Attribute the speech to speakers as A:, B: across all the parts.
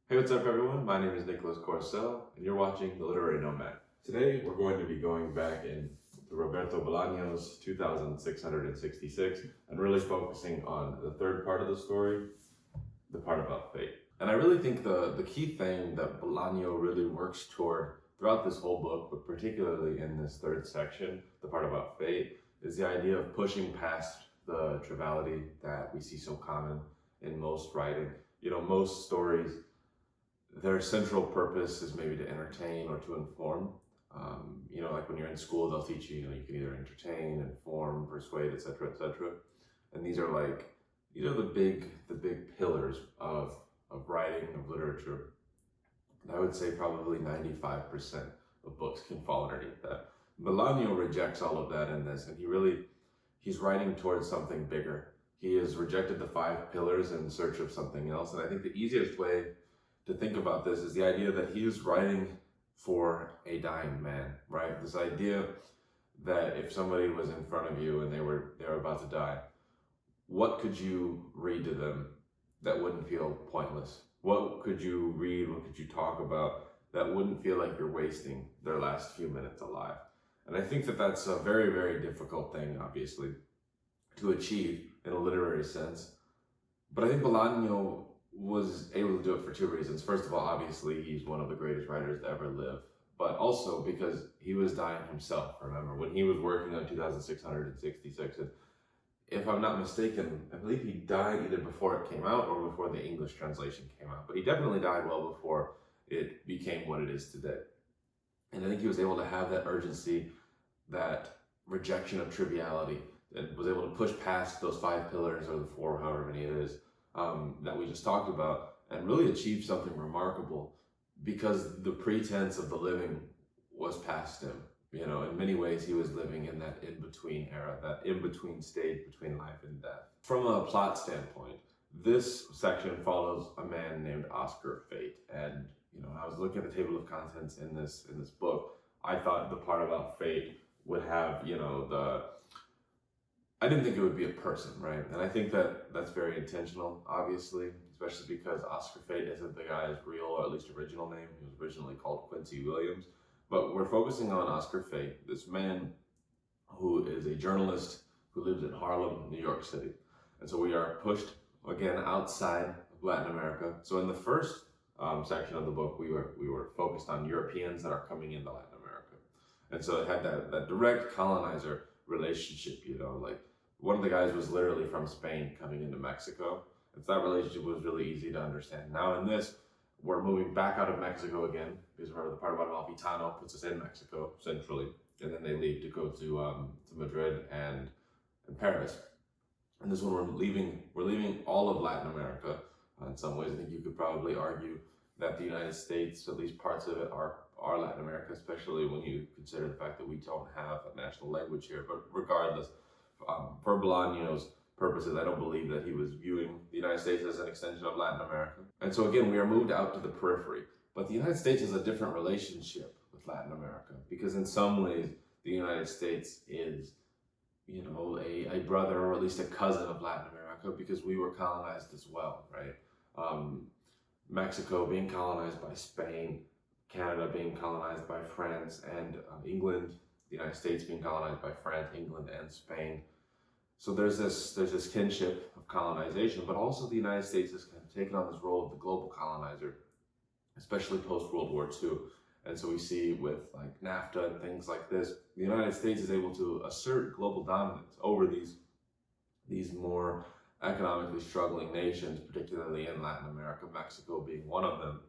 A: Hey, what's up everyone? My name is Nicholas Corcel, and you're watching The Literary Nomad. Today, we're going to be going back in to Roberto Bolaño's 2666 and really focusing on the third part of the story, the part about fate. And I really think the key thing that Bolaño really works toward throughout this whole book, but particularly in this third section, the part about fate, is the idea of pushing past the triviality that we see so common in most writing. Most stories, their central purpose is maybe to entertain or to inform. Like when you're in school, they'll teach you, you can either entertain, inform, persuade, etc., etc. And these are like, the big pillars of writing, of literature. And I would say probably 95% of books can fall underneath that. Bolaño rejects all of that in this, and he's writing towards something bigger. He has rejected the 5 pillars in search of something else. And I think the easiest way to think about this is the idea that he is writing for a dying man, right? This idea that if somebody was in front of you and they were about to die, what could you read to them that wouldn't feel pointless? What could you read, what could you talk about that wouldn't feel like you're wasting their last few minutes alive? And I think that that's a very, very difficult thing, obviously, to achieve in a literary sense. But I think Bolaño was able to do it for 2 reasons. First of all, obviously, he's one of the greatest writers to ever live, but also because he was dying himself. Remember, when he was working on 2666, and if I'm not mistaken, I believe he died either before it came out or before the English translation came out, but he definitely died well before it became what it is today. And I think he was able to have that urgency, that rejection of triviality, and was able to push past those 5 pillars or the 4, however many it is, that we just talked about, and really achieve something remarkable, because the pretense of the living was past him. In many ways, he was living in that in-between era, that in-between stage between life and death. From a plot standpoint, this section follows a man named Oscar Fate. And, I was looking at the table of contents in this book. I thought the part about fate would have, I didn't think it would be a person, right? And I think that that's very intentional, obviously, especially because Oscar Fate isn't the guy's real, or at least original name. He was originally called Quincy Williams. But we're focusing on Oscar Fate, this man who is a journalist who lives in Harlem, New York City. And so we are pushed, again, outside of Latin America. So in the first section of the book, we were focused on Europeans that are coming into Latin America. And so it had that direct colonizer relationship, like one of the guys was literally from Spain coming into Mexico. And so that relationship was really easy to understand. Now in this, we're moving back out of Mexico again, because remember the part about Malfitano puts us in Mexico centrally, and then they leave to go to Madrid and Paris. And this one we're leaving all of Latin America. In some ways, I think you could probably argue that the United States, at least parts of it, are Latin America, especially when you consider the fact that we don't have a national language here. But regardless, for Bolaño's purposes, I don't believe that he was viewing the United States as an extension of Latin America. And so again, we are moved out to the periphery. But the United States has a different relationship with Latin America, because in some ways, the United States is, a brother, or at least a cousin of Latin America, because we were colonized as well, right? Mexico being colonized by Spain, Canada being colonized by France and England, the United States being colonized by France, England, and Spain. So there's this kinship of colonization, but also the United States has kind of taken on this role of the global colonizer, especially post-World War II. And so we see with like NAFTA and things like this, the United States is able to assert global dominance over these more economically struggling nations, particularly in Latin America, Mexico being one of them.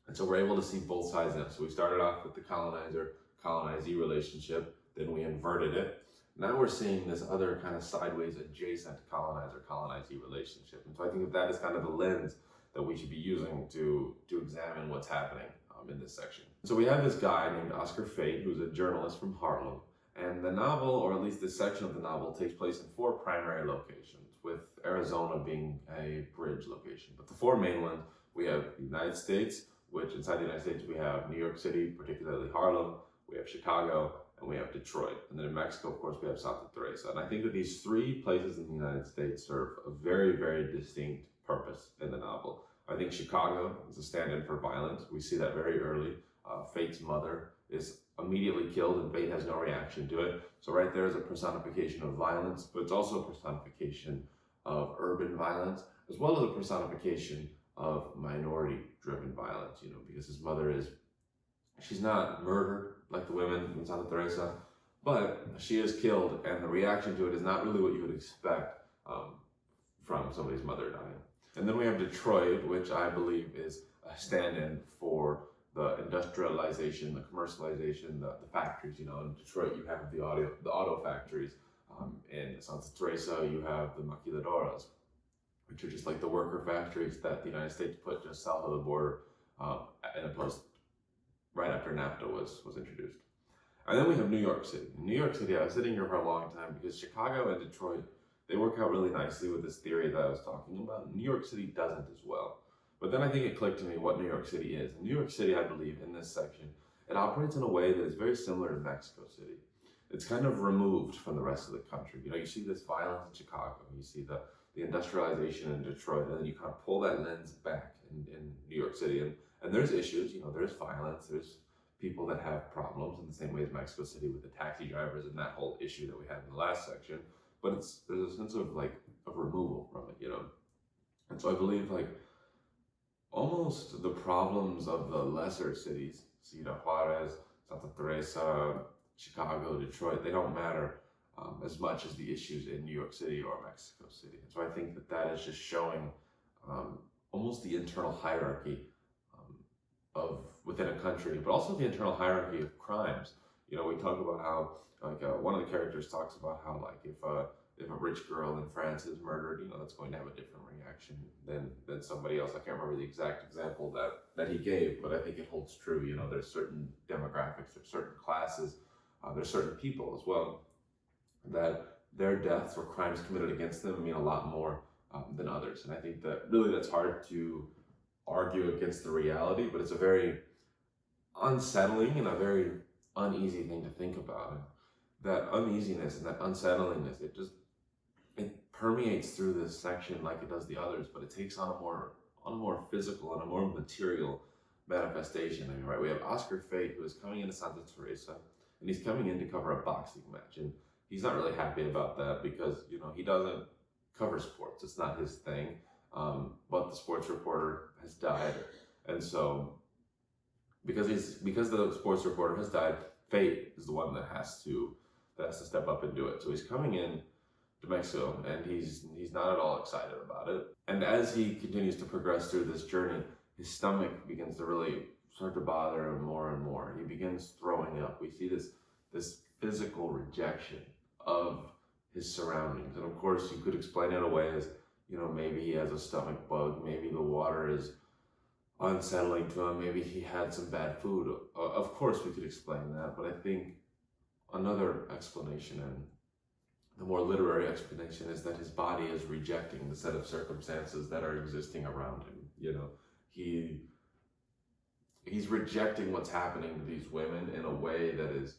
A: And so we're able to see both sides of it. So we started off with the colonizer-colonizee relationship, then we inverted it. Now we're seeing this other kind of sideways adjacent colonizer-colonizee relationship. And so I think that is kind of the lens that we should be using to examine what's happening in this section. So we have this guy named Oscar Fate, who's a journalist from Harlem. And the novel, or at least this section of the novel, takes place in 4 primary locations, with Arizona being a bridge location. But the 4 main ones, we have the United States, which inside the United States we have New York City, particularly Harlem, we have Chicago, and we have Detroit. And then in Mexico, of course, we have Santa Teresa. And I think that these 3 places in the United States serve a very, very distinct purpose in the novel. I think Chicago is a stand-in for violence. We see that very early. Fate's mother is immediately killed and Fate has no reaction to it. So right there is a personification of violence, but it's also a personification of urban violence, as well as a personification of minority-driven violence, because his mother she's not murdered like the women in Santa Teresa, but she is killed, and the reaction to it is not really what you would expect from somebody's mother dying. And then we have Detroit, which I believe is a stand-in for the industrialization, the commercialization, the factories. In Detroit, you have the auto factories. In Santa Teresa, you have the maquiladoras, which are just like the worker factories that the United States put just south of the border in a post right after NAFTA was introduced. And then we have New York City. In New York City, I was sitting here for a long time because Chicago and Detroit, they work out really nicely with this theory that I was talking about. New York City doesn't as well. But then I think it clicked to me what New York City is. And New York City, I believe, in this section, it operates in a way that is very similar to Mexico City. It's kind of removed from the rest of the country. You see this violence in Chicago, you see the industrialization in Detroit, and then you kind of pull that lens back in New York City. And there's issues, there's violence, there's people that have problems in the same way as Mexico City with the taxi drivers and that whole issue that we had in the last section. But there's a sense of removal from it, And so I believe almost the problems of the lesser cities, Ciudad Juárez, Santa Teresa, Chicago, Detroit, they don't matter as much as the issues in New York City or Mexico City. And so I think that is just showing almost the internal hierarchy of within a country, but also the internal hierarchy of crimes. We talk about how one of the characters talks about how if a rich girl in France is murdered, that's going to have a different reaction than somebody else. I can't remember the exact example that he gave, but I think it holds true. There's certain demographics, there's certain classes, there's certain people as well that their deaths or crimes committed against them mean a lot more than others. And I think that really that's hard to argue against the reality, but it's a very unsettling and a very uneasy thing to think about. And that uneasiness and that unsettlingness, it permeates through this section like it does the others, but it takes on a more physical and a more material manifestation. Right? We have Oscar Fate, who is coming into Santa Teresa, and he's coming in to cover a boxing match, and he's not really happy about that because he doesn't cover sports; it's not his thing. But the sports reporter has died, and so because the sports reporter has died, Fate is the one that has to step up and do it. So he's coming in to Mexico, and he's not at all excited about it. And as he continues to progress through this journey, his stomach begins to really start to bother him more and more. He begins throwing up. We see this physical rejection of his surroundings. And of course, you could explain it away as, maybe he has a stomach bug, maybe the water is unsettling to him, maybe he had some bad food. Of course, we could explain that, but I think another explanation, and the more literary explanation, is that his body is rejecting the set of circumstances that are existing around him. He's rejecting what's happening to these women in a way that is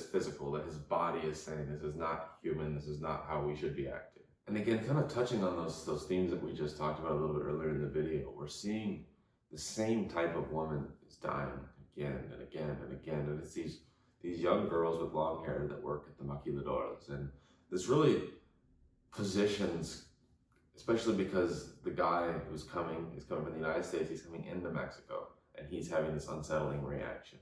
A: physical, that his body is saying, this is not human, this is not how we should be acting. And again, kind of touching on those themes that we just talked about a little bit earlier in the video, we're seeing the same type of woman is dying again and again and again. And it's these young girls with long hair that work at the maquiladoras. And this really positions, especially because the guy he's coming from the United States, he's coming into Mexico, and he's having this unsettling reaction.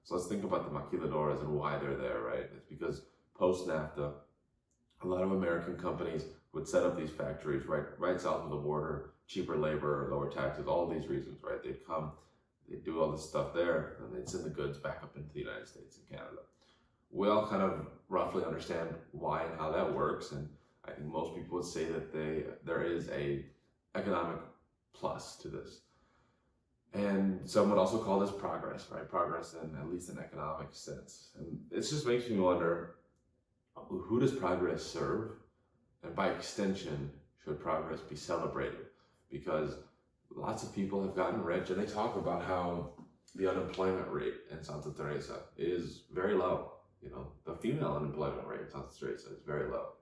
A: So let's think about the maquiladoras and why they're there, right? It's because post-NAFTA, a lot of American companies would set up these factories right south of the border, cheaper labor, lower taxes, all these reasons, right? They'd come, they'd do all this stuff there, and they'd send the goods back up into the United States and Canada. We all kind of roughly understand why and how that works, and I think most people would say that there is a economic plus to this. And some would also call this progress, right? Progress in at least an economic sense. And it just makes me wonder, who does progress serve? And by extension, should progress be celebrated? Because lots of people have gotten rich, and they talk about how the unemployment rate in Santa Teresa is very low. The female unemployment rate in Santa Teresa is very low.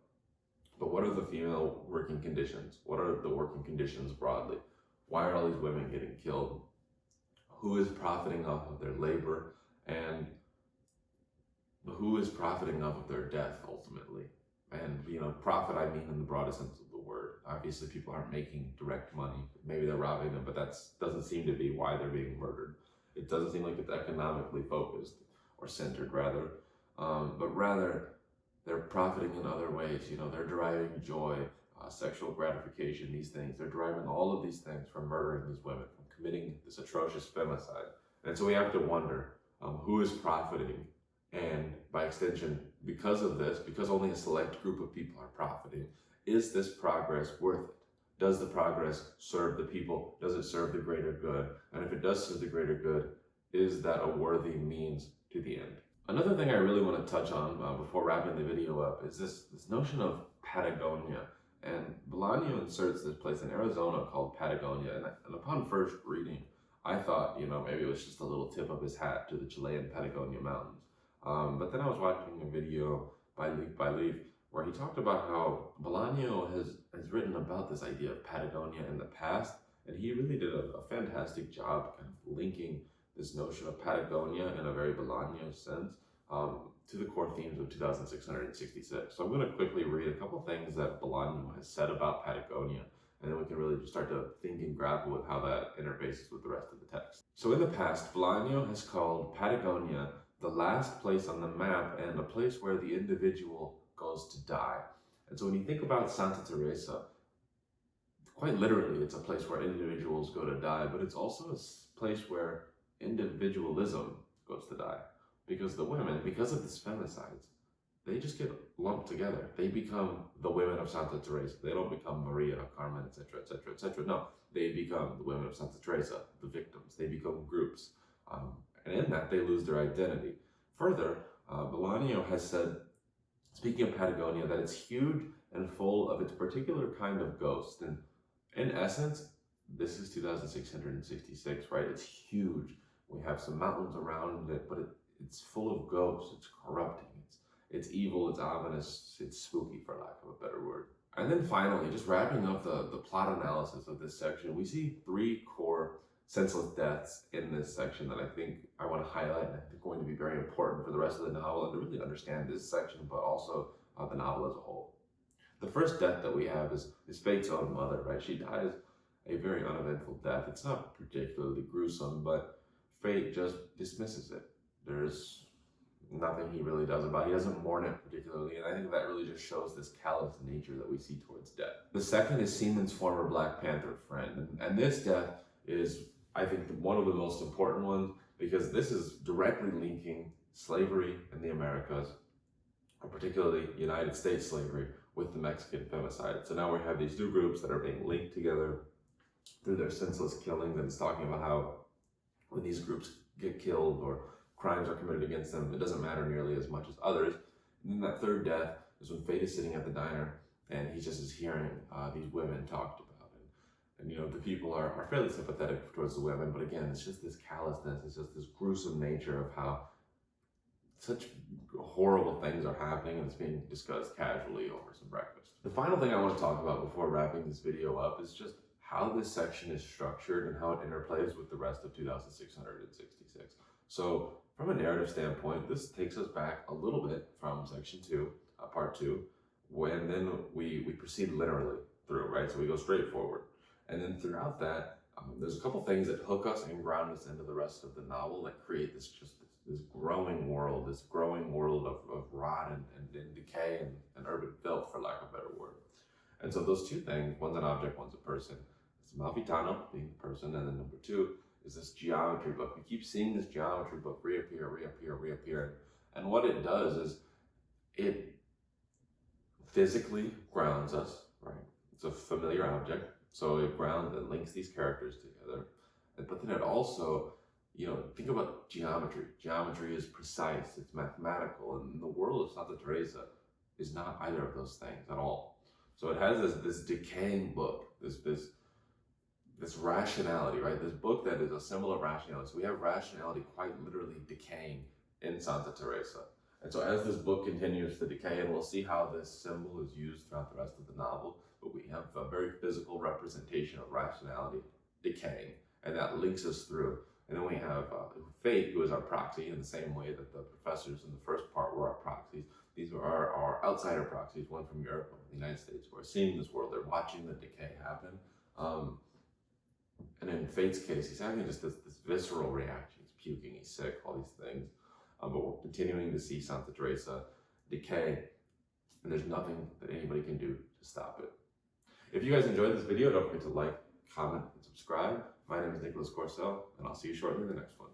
A: But what are the female working conditions? What are the working conditions broadly? Why are all these women getting killed? Who is profiting off of their labor? And who is profiting off of their death ultimately? And, profit, I mean in the broadest sense of the word. Obviously, people aren't making direct money. Maybe they're robbing them, but that doesn't seem to be why they're being murdered. It doesn't seem like it's economically focused or centered, rather. But rather, they're profiting in other ways. They're deriving joy, sexual gratification, these things. They're deriving all of these things from murdering these women, from committing this atrocious femicide. And so we have to wonder who is profiting, and by extension, because of this, because only a select group of people are profiting, is this progress worth it? Does the progress serve the people? Does it serve the greater good? And if it does serve the greater good, is that a worthy means to the end? Another thing I really want to touch on before wrapping the video up is this notion of Patagonia. And Bolaño inserts this place in Arizona called Patagonia. And upon first reading, I thought, maybe it was just a little tip of his hat to the Chilean Patagonia mountains. But then I was watching a video by Leaf where he talked about how Bolaño has written about this idea of Patagonia in the past. And he really did a fantastic job kind of linking this notion of Patagonia in a very Bolaño sense to the core themes of 2666. So I'm going to quickly read a couple things that Bolaño has said about Patagonia, and then we can really just start to think and grapple with how that interfaces with the rest of the text. So in the past, Bolaño has called Patagonia the last place on the map and a place where the individual goes to die. And so when you think about Santa Teresa, quite literally, it's a place where individuals go to die, but it's also a place where individualism goes to die. Because the women, because of this femicides, they just get lumped together. They become the women of Santa Teresa. They don't become Maria, Carmen, etc., etc., etc. No, they become the women of Santa Teresa, the victims. They become groups. And in that, they lose their identity. Further, Bolaño has said, speaking of Patagonia, that it's huge and full of its particular kind of ghost. And in essence, this is 2666, right? It's huge. We have some mountains around it, but it's full of ghosts. It's corrupting. It's evil. It's ominous. It's spooky, for lack of a better word. And then finally, just wrapping up the plot analysis of this section, we see three core senseless deaths in this section that I think I want to highlight and I think are going to be very important for the rest of the novel and to really understand this section, but also the novel as a whole. The first death that we have is Fate's own mother, right? She dies a very uneventful death. It's not particularly gruesome, but Fate just dismisses it. There's nothing he really does about it. He doesn't mourn it particularly, and I think that really just shows this callous nature that we see towards death. The second is Seaman's former Black Panther friend, and this death is, I think, one of the most important ones because this is directly linking slavery in the Americas, or particularly United States slavery, with the Mexican femicide. So now we have these two groups that are being linked together through their senseless killings, and it's talking about how when these groups get killed or crimes are committed against them, it doesn't matter nearly as much as others. And then that third death is when Fate is sitting at the diner and he just is hearing these women talked about. And the people are fairly sympathetic towards the women, but again, it's just this callousness, it's just this gruesome nature of how such horrible things are happening and it's being discussed casually over some breakfast. The final thing I want to talk about before wrapping this video up is just how this section is structured and how it interplays with the rest of 2666. So from a narrative standpoint, this takes us back a little bit from section 2, part 2, when then we proceed literally through, right? So we go straight forward. And then throughout that, there's a couple things that hook us and ground us into the rest of the novel that create this growing world, of rot and decay and urban filth, for lack of a better word. And so those two things, one's an object, one's a person. It's Malfitano being the person, and then number two is this geometry book. We keep seeing this geometry book reappear. And what it does is it physically grounds us, right? It's a familiar object. So it grounds and links these characters together. But then it also, think about geometry. Geometry is precise, it's mathematical, and the world of Santa Teresa is not either of those things at all. So it has this decaying book, this rationality, right? This book that is a symbol of rationality. So we have rationality quite literally decaying in Santa Teresa. And so as this book continues to decay, and we'll see how this symbol is used throughout the rest of the novel, but we have a very physical representation of rationality decaying, and that links us through. And then we have fate, who is our proxy, in the same way that the professors in the first part were our proxies. These are our outsider proxies, one from Europe, one from the United States, who are seeing this world. They're watching the decay happen. And in Fate's case, he's having just this visceral reaction. He's puking, he's sick, all these things. But we're continuing to see Santa Teresa decay, and there's nothing that anybody can do to stop it. If you guys enjoyed this video, don't forget to like, comment, and subscribe. My name is Nicholas Corcel, and I'll see you shortly in the next one.